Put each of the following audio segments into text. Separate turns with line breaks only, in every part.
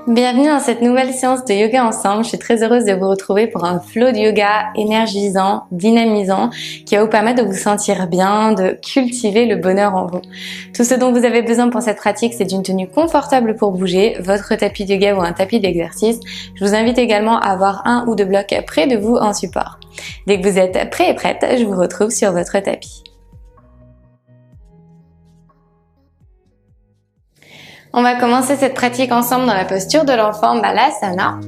Bienvenue dans cette nouvelle séance de yoga ensemble. Je suis très heureuse de vous retrouver pour un flow de yoga énergisant, dynamisant, qui va vous permettre de vous sentir bien, de cultiver le bonheur en vous. Tout ce dont vous avez besoin pour cette pratique, c'est d'une tenue confortable pour bouger, votre tapis de yoga ou un tapis d'exercice. Je vous invite également à avoir un ou deux blocs près de vous en support. Dès que vous êtes prêt et prête, je vous retrouve sur votre tapis. On va commencer cette pratique ensemble dans la posture de l'enfant Balasana,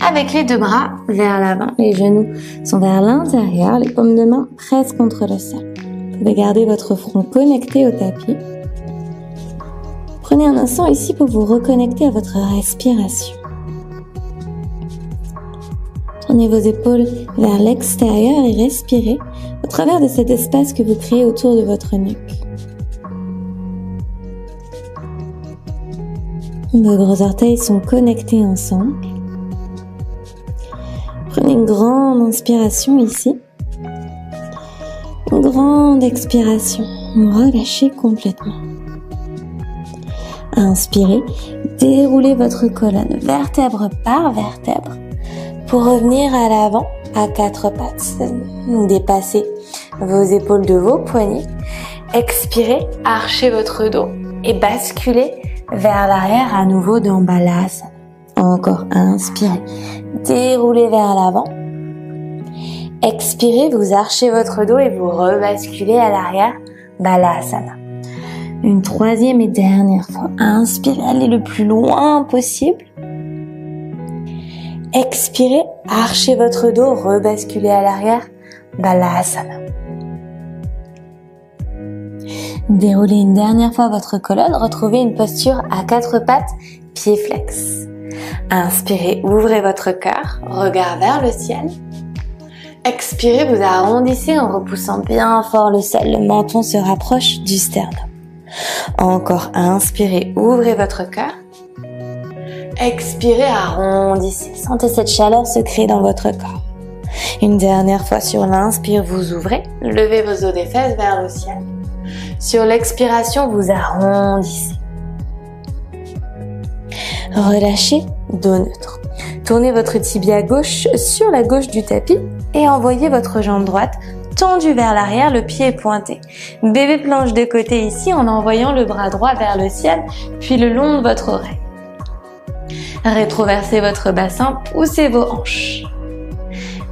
avec les deux bras vers l'avant. Les genoux sont vers l'intérieur, les paumes de main presque contre le sol. Vous pouvez garder votre front connecté au tapis. Prenez un instant ici pour vous reconnecter à votre respiration. Tournez vos épaules vers l'extérieur et respirez au travers de cet espace que vous créez autour de votre nuque. Vos gros orteils sont connectés ensemble. Prenez une grande inspiration ici. Une grande expiration. Relâchez complètement. Inspirez. Déroulez votre colonne vertèbre par vertèbre pour revenir à l'avant à quatre pattes. Dépassez vos épaules de vos poignets. Expirez. Archez votre dos et basculez vers l'arrière à nouveau dans Balasana. Encore, inspirez, déroulez vers l'avant. Expirez, vous archez votre dos et vous rebasculez à l'arrière, Balasana. Une troisième et dernière fois, inspirez, allez le plus loin possible. Expirez, archez votre dos, rebasculez à l'arrière, Balasana. Déroulez une dernière fois votre colonne, retrouvez une posture à quatre pattes, pieds flex. Inspirez, ouvrez votre cœur, regard vers le ciel. Expirez, vous arrondissez en repoussant bien fort le sol, le menton se rapproche du sternum. Encore, inspirez, ouvrez votre cœur. Expirez, arrondissez, sentez cette chaleur se créer dans votre corps. Une dernière fois sur l'inspire, vous ouvrez, levez vos os des fesses vers le ciel. Sur l'expiration, vous arrondissez. Relâchez, dos neutre. Tournez votre tibia gauche sur la gauche du tapis et envoyez votre jambe droite tendue vers l'arrière, le pied est pointé. Bébé planche de côté ici en envoyant le bras droit vers le ciel, puis le long de votre oreille. Rétroversez votre bassin, poussez vos hanches.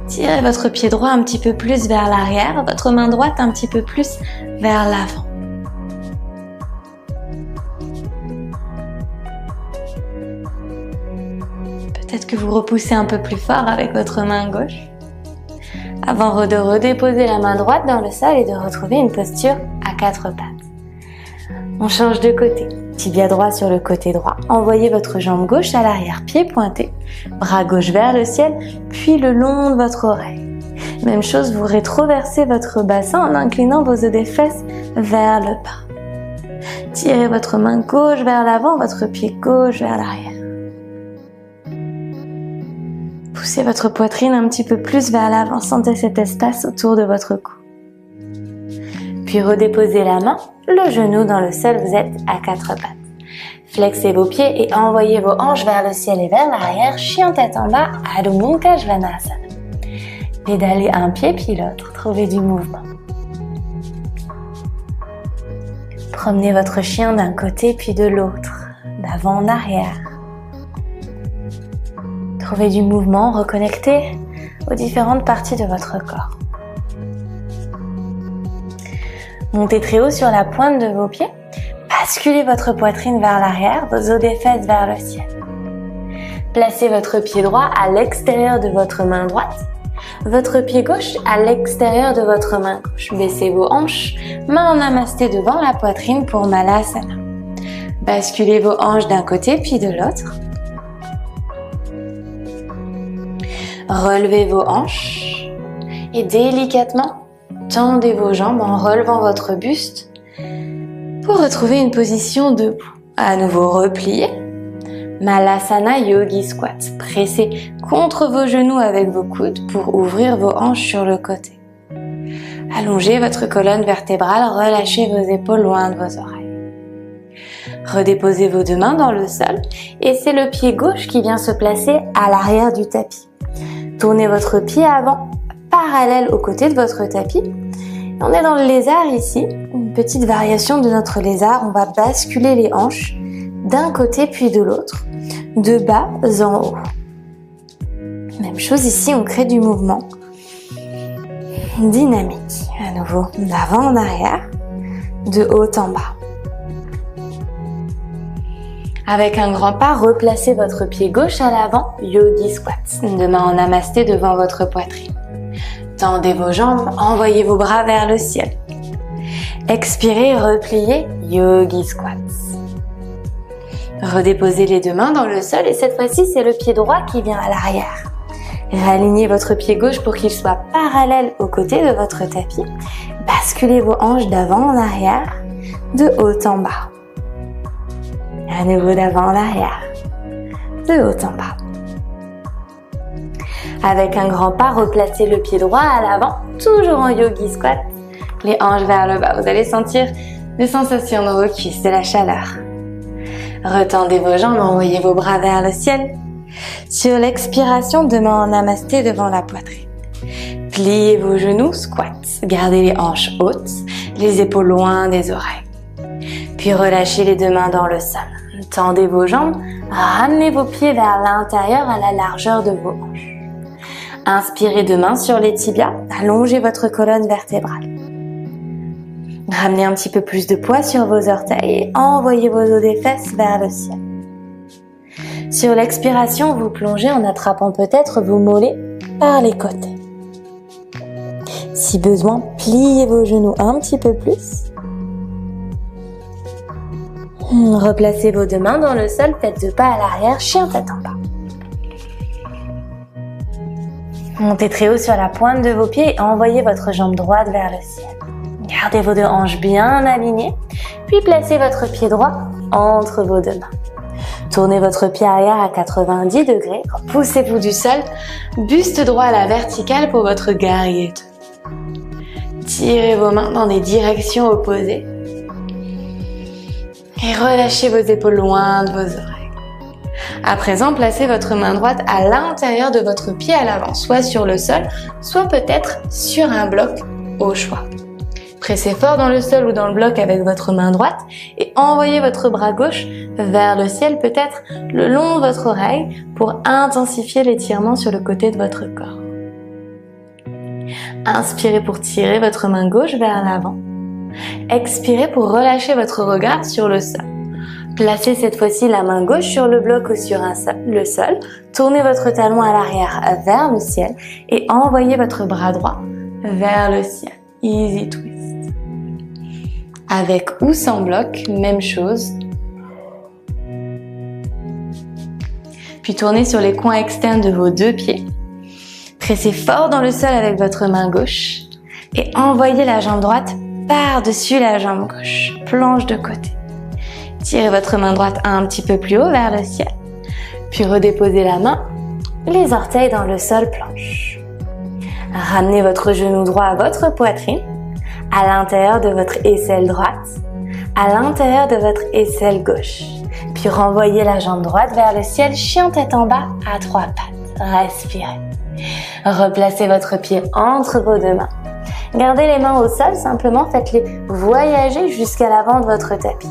Tirez votre pied droit un petit peu plus vers l'arrière, votre main droite un petit peu plus vers l'avant. Peut-être que vous repoussez un peu plus fort avec votre main gauche, avant de redéposer la main droite dans le sol et de retrouver une posture à quatre pattes. On change de côté. Tibia droit sur le côté droit. Envoyez votre jambe gauche à l'arrière, pied pointé, bras gauche vers le ciel, puis le long de votre oreille. Même chose, vous rétroversez votre bassin en inclinant vos os des fesses vers le bas. Tirez votre main gauche vers l'avant, votre pied gauche vers l'arrière. Poussez votre poitrine un petit peu plus vers l'avant, sentez cet espace autour de votre cou. Puis redéposez la main, le genou dans le sol, vous êtes à quatre pattes. Flexez vos pieds et envoyez vos hanches vers le ciel et vers l'arrière, chien tête en bas, Adho Mukha Svanasana. Pédalez un pied puis l'autre, trouvez du mouvement. Promenez votre chien d'un côté puis de l'autre, d'avant en arrière. Trouvez du mouvement, reconnectez aux différentes parties de votre corps. Montez très haut sur la pointe de vos pieds. Basculez votre poitrine vers l'arrière, vos os des fesses vers le ciel. Placez votre pied droit à l'extérieur de votre main droite. Votre pied gauche à l'extérieur de votre main gauche. Baissez vos hanches, main en namasté devant la poitrine pour Malasana. Basculez vos hanches d'un côté puis de l'autre. Relevez vos hanches et délicatement tendez vos jambes en relevant votre buste pour retrouver une position debout. À nouveau repliez. Malasana Yogi Squat. Pressez contre vos genoux avec vos coudes pour ouvrir vos hanches sur le côté. Allongez votre colonne vertébrale, relâchez vos épaules loin de vos oreilles. Redéposez vos deux mains dans le sol et c'est le pied gauche qui vient se placer à l'arrière du tapis. Tournez votre pied avant, parallèle aux côtés de votre tapis. On est dans le lézard ici, une petite variation de notre lézard. On va basculer les hanches d'un côté puis de l'autre, de bas en haut. Même chose ici, on crée du mouvement dynamique. À nouveau, d'avant en arrière, de haut en bas. Avec un grand pas, replacez votre pied gauche à l'avant, Yogi Squat. Deux mains en namasté devant votre poitrine. Tendez vos jambes, envoyez vos bras vers le ciel. Expirez, repliez, Yogi Squat. Redéposez les deux mains dans le sol et cette fois-ci, c'est le pied droit qui vient à l'arrière. Réalignez votre pied gauche pour qu'il soit parallèle aux côtés de votre tapis. Basculez vos hanches d'avant en arrière, de haut en bas. À nouveau d'avant en arrière, de haut en bas. Avec un grand pas, replacez le pied droit à l'avant, toujours en Yogi Squat. Les hanches vers le bas. Vous allez sentir des sensations dans vos cuisses, de la chaleur. Retendez vos jambes, envoyez vos bras vers le ciel. Sur l'expiration, deux mains en namasté devant la poitrine. Pliez vos genoux, squat. Gardez les hanches hautes, les épaules loin des oreilles. Puis relâchez les deux mains dans le sol. Tendez vos jambes, ramenez vos pieds vers l'intérieur à la largeur de vos hanches. Inspirez deux mains sur les tibias, allongez votre colonne vertébrale. Ramenez un petit peu plus de poids sur vos orteils et envoyez vos os des fesses vers le ciel. Sur l'expiration, vous plongez en attrapant peut-être vos mollets par les côtés. Si besoin, pliez vos genoux un petit peu plus. Replacez vos deux mains dans le sol, faites deux pas à l'arrière, chien tête en bas. Montez très haut sur la pointe de vos pieds et envoyez votre jambe droite vers le ciel. Gardez vos deux hanches bien alignées, puis placez votre pied droit entre vos deux mains. Tournez votre pied arrière à 90 degrés, poussez-vous du sol, buste droit à la verticale pour votre guerrier 2. Tirez vos mains dans des directions opposées et relâchez vos épaules loin de vos oreilles. À présent, placez votre main droite à l'intérieur de votre pied à l'avant, soit sur le sol, soit peut-être sur un bloc au choix. Pressez fort dans le sol ou dans le bloc avec votre main droite et envoyez votre bras gauche vers le ciel, peut-être le long de votre oreille pour intensifier l'étirement sur le côté de votre corps. Inspirez pour tirer votre main gauche vers l'avant. Expirez pour relâcher votre regard sur le sol. Placez cette fois-ci la main gauche sur le bloc ou sur le sol. Tournez votre talon à l'arrière vers le ciel et envoyez votre bras droit vers le ciel. Easy twist. Avec ou sans bloc, même chose. Puis tournez sur les coins externes de vos deux pieds. Pressez fort dans le sol avec votre main gauche et envoyez la jambe droite par-dessus la jambe gauche. Planche de côté. Tirez votre main droite un petit peu plus haut vers le ciel. Puis redéposez la main, les orteils dans le sol planche. Ramenez votre genou droit à votre poitrine, à l'intérieur de votre aisselle droite, à l'intérieur de votre aisselle gauche. Puis renvoyez la jambe droite vers le ciel, chien tête en bas à trois pattes. Respirez. Replacez votre pied entre vos deux mains. Gardez les mains au sol, simplement faites-les voyager jusqu'à l'avant de votre tapis.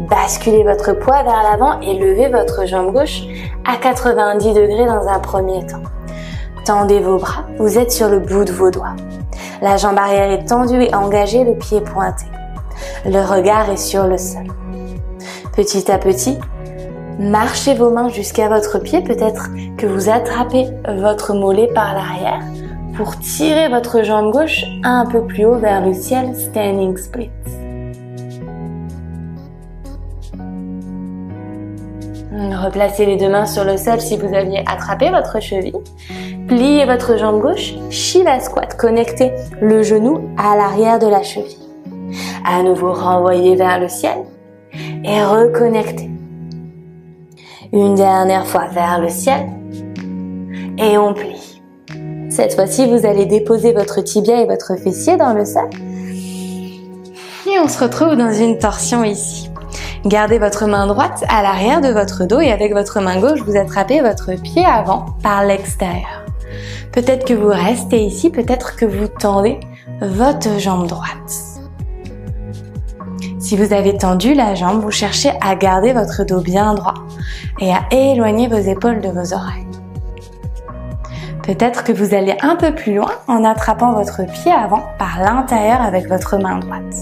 Basculez votre poids vers l'avant et levez votre jambe gauche à 90 degrés dans un premier temps. Tendez vos bras, vous êtes sur le bout de vos doigts. La jambe arrière est tendue et engagée, le pied pointé. Le regard est sur le sol. Petit à petit, marchez vos mains jusqu'à votre pied, peut-être que vous attrapez votre mollet par l'arrière pour tirer votre jambe gauche un peu plus haut vers le ciel, standing split. Replacez les deux mains sur le sol si vous aviez attrapé votre cheville. Pliez votre jambe gauche, Shiva Squat. Connectez le genou à l'arrière de la cheville. À nouveau, renvoyez vers le ciel et reconnectez. Une dernière fois vers le ciel et on plie. Cette fois-ci, vous allez déposer votre tibia et votre fessier dans le sol. Et on se retrouve dans une torsion ici. Gardez votre main droite à l'arrière de votre dos et avec votre main gauche, vous attrapez votre pied avant par l'extérieur. Peut-être que vous restez ici, peut-être que vous tendez votre jambe droite. Si vous avez tendu la jambe, vous cherchez à garder votre dos bien droit et à éloigner vos épaules de vos oreilles. Peut-être que vous allez un peu plus loin en attrapant votre pied avant par l'intérieur avec votre main droite.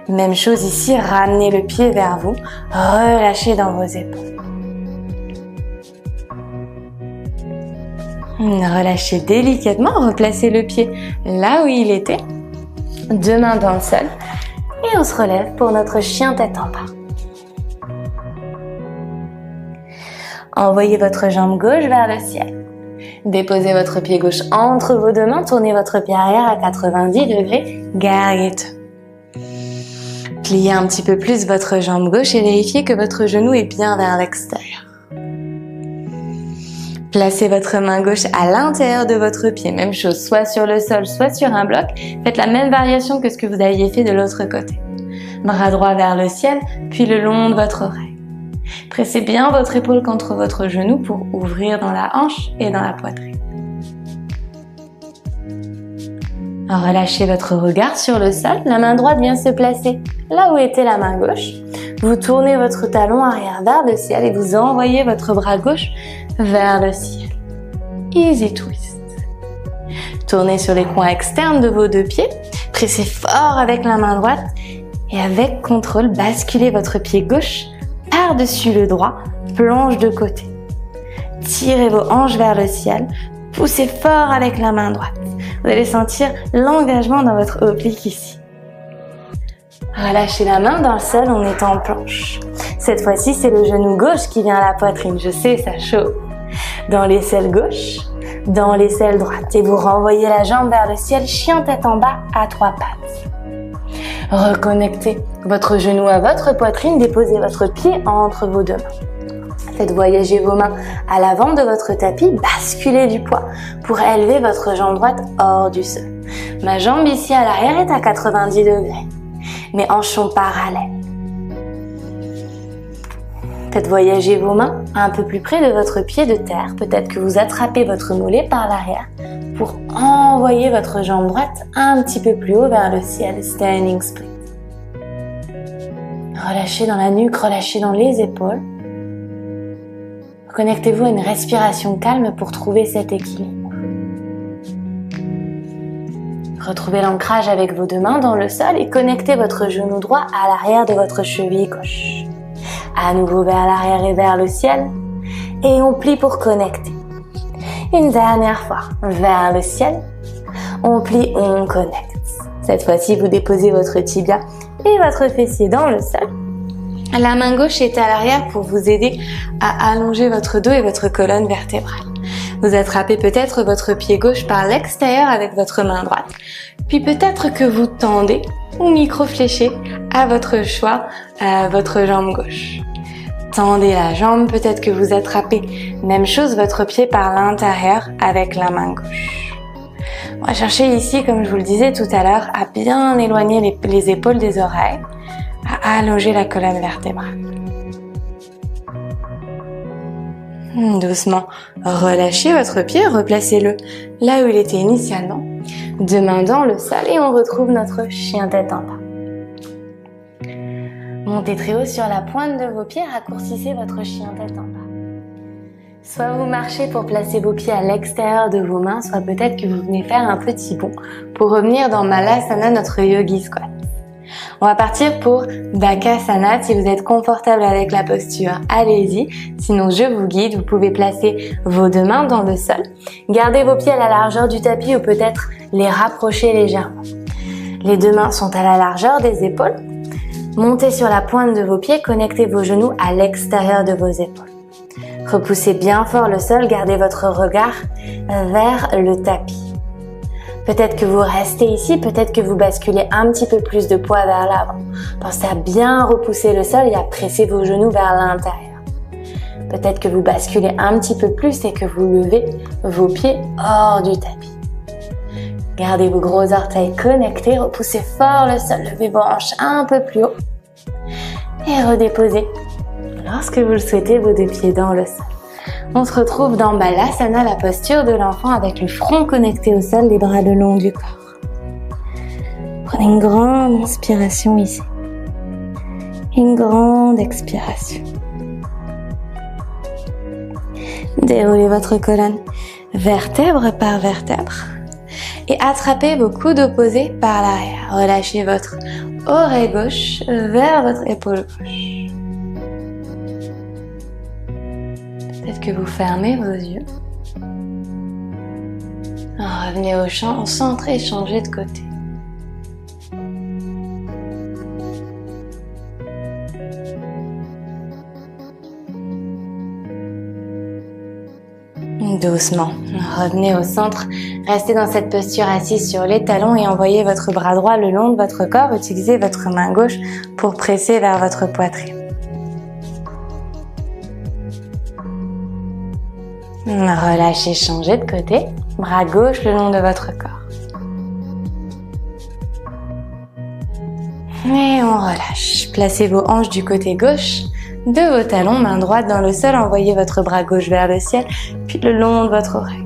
Même chose ici, ramenez le pied vers vous, relâchez dans vos épaules. Relâchez délicatement, replacez le pied là où il était, deux mains dans le sol et on se relève pour notre chien tête en bas. Envoyez votre jambe gauche vers le ciel. Déposez votre pied gauche entre vos deux mains, tournez votre pied arrière à 90 degrés, guerrier 2. Pliez un petit peu plus votre jambe gauche et vérifiez que votre genou est bien vers l'extérieur. Placez votre main gauche à l'intérieur de votre pied, même chose, soit sur le sol, soit sur un bloc. Faites la même variation que ce que vous aviez fait de l'autre côté. Bras droit vers le ciel, puis le long de votre oreille. Pressez bien votre épaule contre votre genou pour ouvrir dans la hanche et dans la poitrine. Relâchez votre regard sur le sol, la main droite vient se placer là où était la main gauche. Vous tournez votre talon arrière vers le ciel et vous envoyez votre bras gauche vers le ciel. Easy twist. Tournez sur les coins externes de vos deux pieds, pressez fort avec la main droite et avec contrôle, basculez votre pied gauche par-dessus le droit, plonge de côté. Tirez vos hanches vers le ciel, poussez fort avec la main droite. Vous allez sentir l'engagement dans votre oblique ici. Relâchez la main dans le sol, on est en planche. Cette fois-ci, c'est le genou gauche qui vient à la poitrine. Je sais, ça chauffe. Dans l'aisselle gauche, dans l'aisselle droite. Et vous renvoyez la jambe vers le ciel, chien tête en bas à trois pattes. Reconnectez votre genou à votre poitrine, déposez votre pied entre vos deux mains. Faites voyager vos mains à l'avant de votre tapis, basculez du poids pour élever votre jambe droite hors du sol. Ma jambe ici à l'arrière est à 90 degrés. Mes hanches sont parallèles. Faites voyager vos mains un peu plus près de votre pied de terre. Peut-être que vous attrapez votre mollet par l'arrière pour envoyer votre jambe droite un petit peu plus haut vers le ciel, standing split. Relâchez dans la nuque, relâchez dans les épaules. Connectez-vous à une respiration calme pour trouver cet équilibre. Retrouvez l'ancrage avec vos deux mains dans le sol et connectez votre genou droit à l'arrière de votre cheville gauche. À nouveau vers l'arrière et vers le ciel. Et on plie pour connecter. Une dernière fois, vers le ciel. On plie, on connecte. Cette fois-ci, vous déposez votre tibia et votre fessier dans le sol. La main gauche est à l'arrière pour vous aider à allonger votre dos et votre colonne vertébrale. Vous attrapez peut-être votre pied gauche par l'extérieur avec votre main droite. Puis peut-être que vous tendez ou micro-fléchez à votre choix votre jambe gauche. Tendez la jambe, peut-être que vous attrapez, même chose, votre pied par l'intérieur avec la main gauche. On va chercher ici, comme je vous le disais tout à l'heure, à bien éloigner les épaules des oreilles, à allonger la colonne vertébrale. Doucement, relâchez votre pied, replacez-le là où il était initialement. Deux mains dans le sol et on retrouve notre chien tête en bas. Montez très haut sur la pointe de vos pieds, raccourcissez votre chien tête en bas. Soit vous marchez pour placer vos pieds à l'extérieur de vos mains, soit peut-être que vous venez faire un petit bond pour revenir dans Malasana, notre yogi squat. On va partir pour Bakasana. Si vous êtes confortable avec la posture, allez-y. Sinon, je vous guide. Vous pouvez placer vos deux mains dans le sol. Gardez vos pieds à la largeur du tapis ou peut-être les rapprocher légèrement. Les deux mains sont à la largeur des épaules. Montez sur la pointe de vos pieds. Connectez vos genoux à l'extérieur de vos épaules. Repoussez bien fort le sol. Gardez votre regard vers le tapis. Peut-être que vous restez ici, peut-être que vous basculez un petit peu plus de poids vers l'avant. Pensez à bien repousser le sol et à presser vos genoux vers l'intérieur. Peut-être que vous basculez un petit peu plus et que vous levez vos pieds hors du tapis. Gardez vos gros orteils connectés, repoussez fort le sol, levez vos hanches un peu plus haut. Et redéposez, lorsque vous le souhaitez, vos deux pieds dans le sol. On se retrouve dans Balasana, la posture de l'enfant avec le front connecté au sol, les bras le long du corps. Prenez une grande inspiration ici. Une grande expiration. Déroulez votre colonne vertèbre par vertèbre et attrapez vos coudes opposés par l'arrière. Relâchez votre oreille gauche vers votre épaule gauche. Peut-être que vous fermez vos yeux. Revenez au centre et changez de côté. Doucement, revenez au centre, restez dans cette posture assise sur les talons et envoyez votre bras droit le long de votre corps. Utilisez votre main gauche pour presser vers votre poitrine. Relâchez, changez de côté, bras gauche le long de votre corps. Et on relâche. Placez vos hanches du côté gauche de vos talons, main droite dans le sol, envoyez votre bras gauche vers le ciel, puis le long de votre oreille.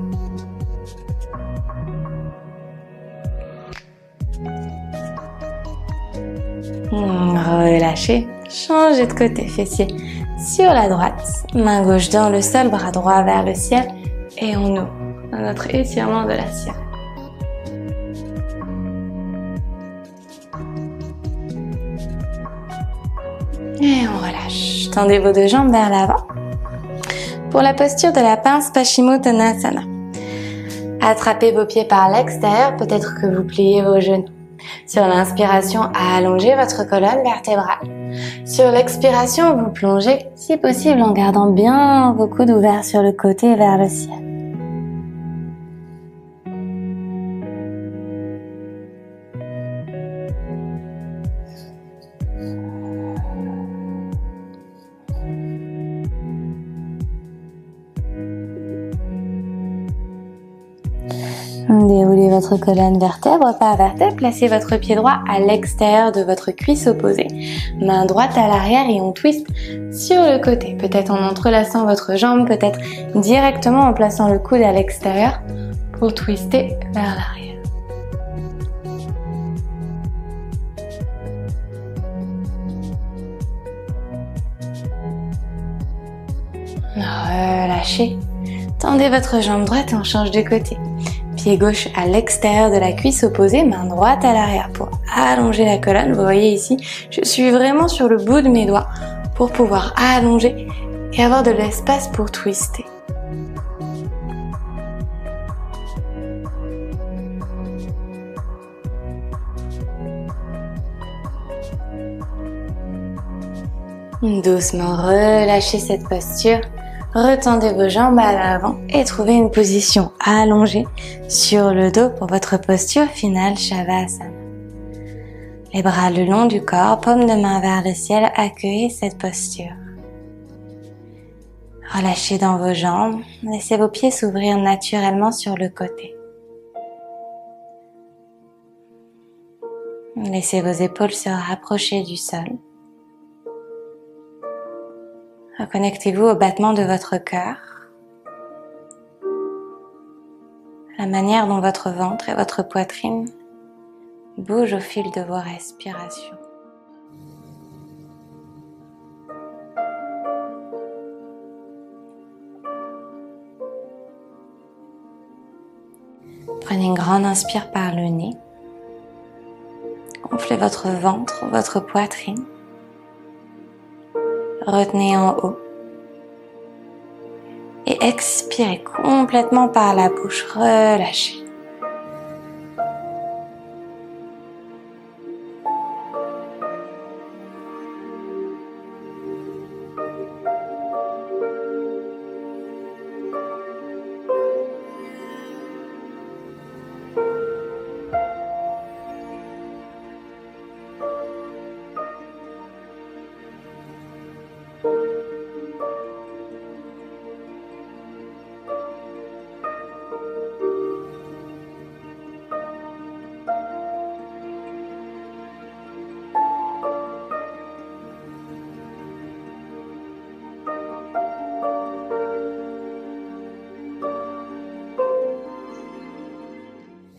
Relâchez, changez de côté, fessier sur la droite, main gauche dans le sol, bras droit vers le ciel, et on ouvre notre étirement de la sirène. Et on relâche. Tendez vos deux jambes vers l'avant. Pour la posture de la pince Paschimottanasana. Attrapez vos pieds par l'extérieur, peut-être que vous pliez vos genoux. Sur l'inspiration, allongez votre colonne vertébrale. Sur l'expiration, vous plongez, si possible, en gardant bien vos coudes ouverts sur le côté vers le ciel. Déroulez votre colonne vertèbre par vertèbre, placez votre pied droit à l'extérieur de votre cuisse opposée, main droite à l'arrière et on twist sur le côté, peut-être en entrelaçant votre jambe, peut-être directement en plaçant le coude à l'extérieur pour twister vers l'arrière. Relâchez, tendez votre jambe droite et on change de côté. Pied gauche à l'extérieur de la cuisse opposée, main droite à l'arrière pour allonger la colonne. Vous voyez ici, je suis vraiment sur le bout de mes doigts pour pouvoir allonger et avoir de l'espace pour twister. Doucement, relâchez cette posture. Retendez vos jambes à l'avant et trouvez une position allongée sur le dos pour votre posture finale Shavasana. Les bras le long du corps, paume de main vers le ciel, accueillez cette posture. Relâchez dans vos jambes, laissez vos pieds s'ouvrir naturellement sur le côté. Laissez vos épaules se rapprocher du sol. Reconnectez-vous au battement de votre cœur, la manière dont votre ventre et votre poitrine bougent au fil de vos respirations. Prenez une grande inspire par le nez. Gonflez votre ventre, votre poitrine. Retenez en haut. Et expirez complètement par la bouche. Relâchez.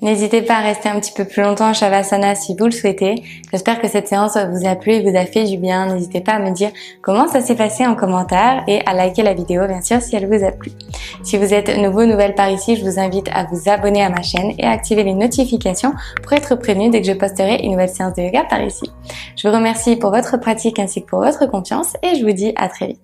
N'hésitez pas à rester un petit peu plus longtemps en Shavasana si vous le souhaitez. J'espère que cette séance vous a plu et vous a fait du bien. N'hésitez pas à me dire comment ça s'est passé en commentaire et à liker la vidéo bien sûr si elle vous a plu. Si vous êtes nouveau, nouvelle par ici, je vous invite à vous abonner à ma chaîne et à activer les notifications pour être prévenu dès que je posterai une nouvelle séance de yoga par ici. Je vous remercie pour votre pratique ainsi que pour votre confiance et je vous dis à très vite.